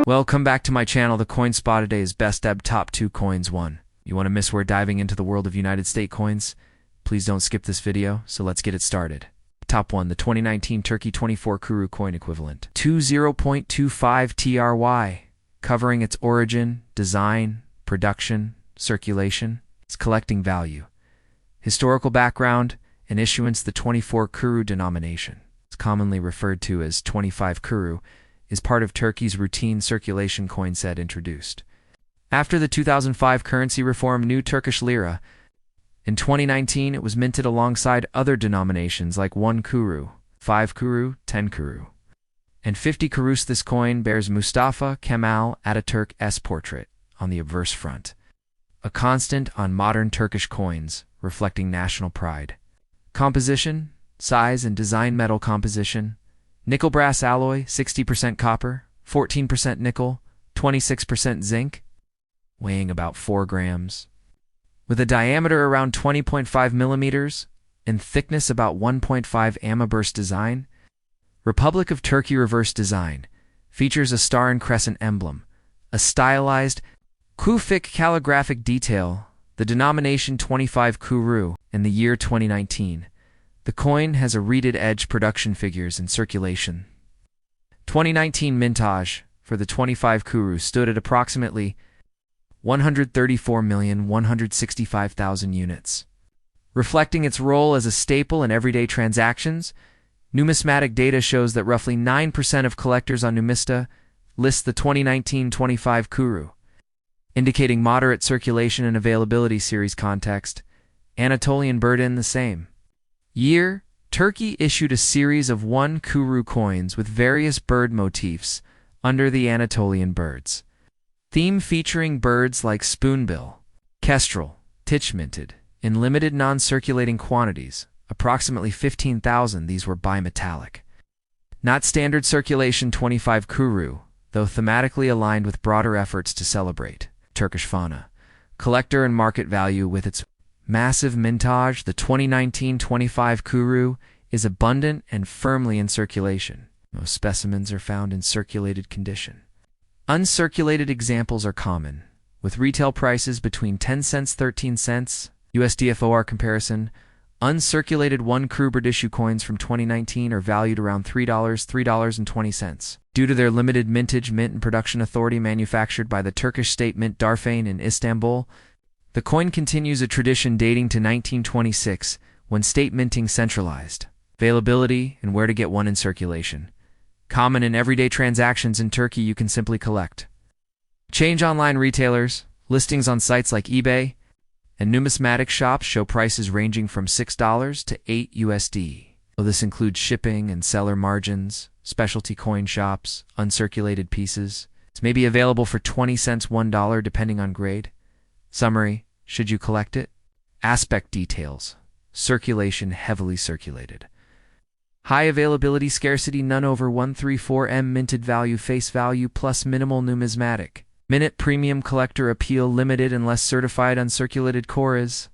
Welcome back to my channel. The coin spot today is Best Ebb Top 2 Coins 1. You want to miss we're diving into the world of United States coins? Please don't skip this video, so let's get it started. Top 1, the 2019 Turkey 24 Kuru coin equivalent. 20.25 TRY, covering its origin, design, production, circulation, its collecting value, historical background, and issuance. The 24 Kuru denomination, it's commonly referred to as 25 Kuru, is part of Turkey's routine circulation coin set introduced after the 2005 currency reform new Turkish lira. In 2019, it was minted alongside other denominations like 1 Kuru, 5 Kuru, 10 Kuru, and 50 Kurus. This coin bears Mustafa Kemal Atatürk's portrait on the obverse front, a constant on modern Turkish coins, reflecting national pride. Composition, size and design. Metal composition: nickel brass alloy, 60% copper, 14% nickel, 26% zinc, weighing about 4 grams. With a diameter around 20.5 millimeters and thickness about 1.5 burst. Design: Republic of Turkey reverse design, features a star and crescent emblem, a stylized Kufic calligraphic detail. The denomination 25 Kuru. In the year 2019, the coin has a reeded edge. Production figures in circulation. 2019 mintage for the 25 Kuru stood at approximately 134,165,000 units. Reflecting its role as a staple in everyday transactions, numismatic data shows that roughly 9% of collectors on Numista list the 2019 25 Kuru, indicating moderate circulation and availability. Series context: Anatolian bird. In the same year, Turkey issued a series of 1 Kuru coins with various bird motifs under the Anatolian birds theme, featuring birds like spoonbill, kestrel, titch, minted in limited non-circulating quantities, approximately 15,000. These were bimetallic, not standard circulation. 25 Kuru, though thematically aligned with broader efforts to celebrate Turkish fauna, collector, and market value. With its massive mintage, the 2019 25 Kuru is abundant and firmly in circulation. Most specimens are found in circulated condition. Uncirculated examples are common, with retail prices between 10 cents 13 cents. USDFOR comparison: uncirculated 1 Kuru bird issue coins from 2019 are valued around $3, $3.20. Due to their limited mintage, mint and production authority, manufactured by the Turkish state mint Darphane in Istanbul, the coin continues a tradition dating to 1926, when state minting centralized. Availability and where to get one in circulation. Common in everyday transactions in Turkey. You can simply collect. Change online retailers. Listings on sites like eBay and numismatic shops show prices ranging from $6 to $8. This includes shipping and seller margins. Specialty coin shops, uncirculated pieces. It's maybe available for 20 cents, $1 depending on grade. Summary: should you collect it? Aspect details: circulation, heavily circulated. High availability, scarcity, none over 134 minted value, face value plus minimal numismatic. Minute premium, collector appeal, limited unless certified. Uncirculated Kurus.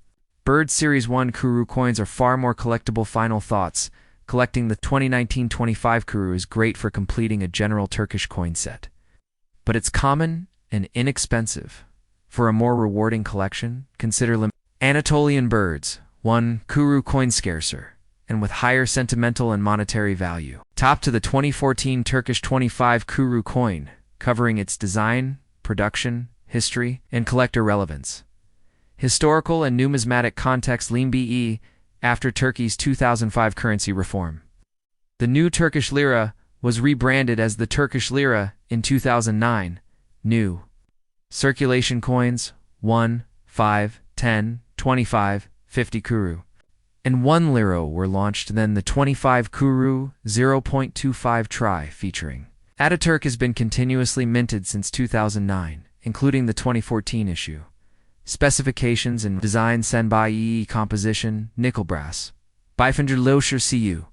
Bird Series 1 Kuru coins are far more collectible. Final thoughts: collecting the 2019 25 Kuru is great for completing a general Turkish coin set, but it's common and inexpensive. For a more rewarding collection, consider Anatolian birds, 1 Kuru coin, scarcer and with higher sentimental and monetary value. Top to the 2014 Turkish 25 Kuru coin, covering its design, production, history, and collector relevance. Historical and numismatic context: Lean BE after Turkey's 2005 currency reform. The new Turkish lira was rebranded as the Turkish lira in 2009. New circulation coins: 1, 5, 10, 25, 50 Kuru, and 1 lira were launched. Then the 25 Kuru 0.25 TRY, featuring Ataturk, has been continuously minted since 2009, including the 2014 issue. Specifications and design: Senbai EE composition, nickel brass, Bifinger Losher Cu,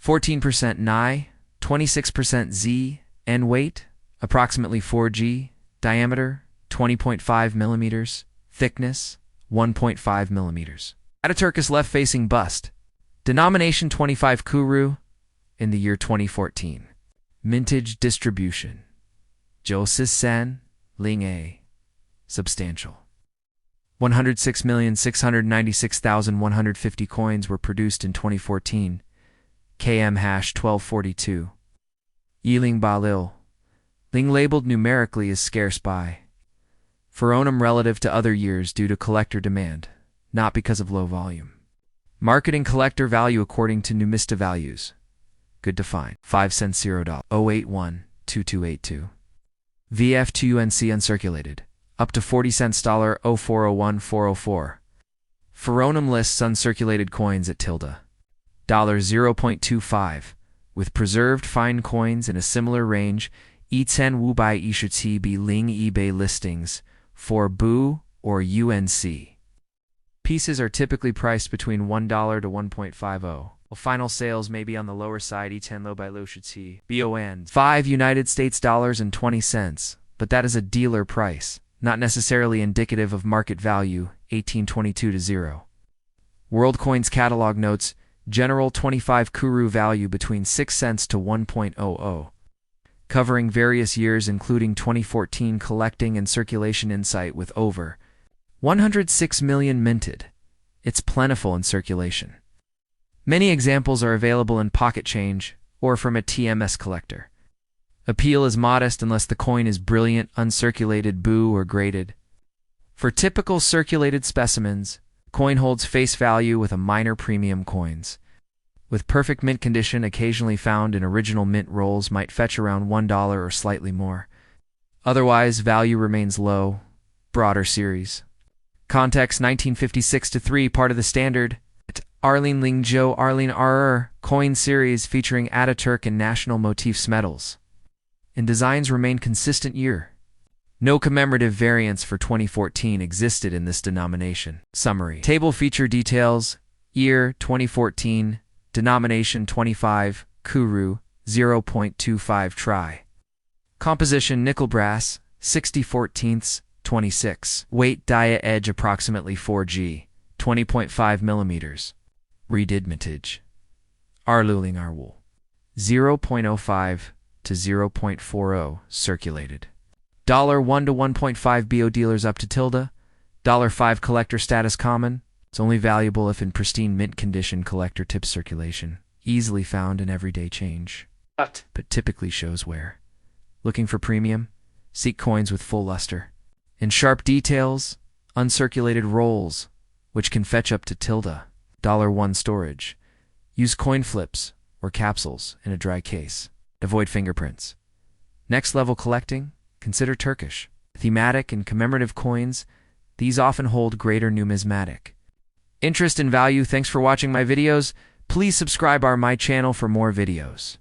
14% Ni, 26% Z, N weight, approximately 4G, diameter, 20.5 millimeters, thickness, 1.5 millimeters. Ataturk is left-facing bust. Denomination 25 Kuru in the year 2014. Mintage distribution: Joseph Sen, Ling A. Substantial. 106,696,150 coins were produced in 2014. KM hash 1242. Yiling Balil. Ling labeled numerically is scarce by Pheronum relative to other years due to collector demand, not because of low volume. Marketing collector value according to numista values. Good to find. 5 cents $0. 081-2282. VF2 UNC uncirculated. Up to 40 cents $0401-404. Pheronum lists uncirculated coins at $0.25, with preserved fine coins in a similar range. E10 Wu Bai Ishuti Bi Ling eBay listings for Bu or UNC. Pieces are typically priced between $1 to 1.50. While final sales may be on the lower side. E10 Lo Bai Lo Shuti BON 5 United States dollars and 20 cents, but that is a dealer price, not necessarily indicative of market value. 1822 to 0. World Coins Catalog notes general 25 Kuru value between 6 cents to 1.00. Covering various years including 2014 collecting and circulation insight with over 106 million minted. It's plentiful in circulation. Many examples are available in pocket change or from a TMS collector. Appeal is modest unless the coin is brilliant, uncirculated, Bu or graded. For typical circulated specimens, coin holds face value with a minor premium coins. With perfect mint condition occasionally found in original mint rolls might fetch around $1 or slightly more. Otherwise, value remains low. Broader series. Context 1956-3, part of the standard. Arlene Lingzhou Arlene RR coin series featuring Ataturk and national motifs metals. And designs remain consistent year. No commemorative variants for 2014 existed in this denomination. Summary. Table feature details. Year 2014. Denomination 25. Kuru 0.25 tri. Composition nickel brass 60/14, 26. Weight dia edge approximately 4G 20.5 millimeters. Redid mintage. Arluling Arwool 0.05 to 0.40 circulated. $1 to 1.5 BO dealers up to $5 collector status common. It's only valuable if in pristine mint condition. Collector tip circulation. Easily found in everyday change, but typically shows wear. Looking for premium? Seek coins with full luster. In sharp details, uncirculated rolls, which can fetch up to $1 storage. Use coin flips or capsules in a dry case. Avoid fingerprints. Next level collecting? Consider Turkish. Thematic and commemorative coins, these often hold greater numismatic interest and value. Thanks for watching my videos. Please subscribe my channel for more videos.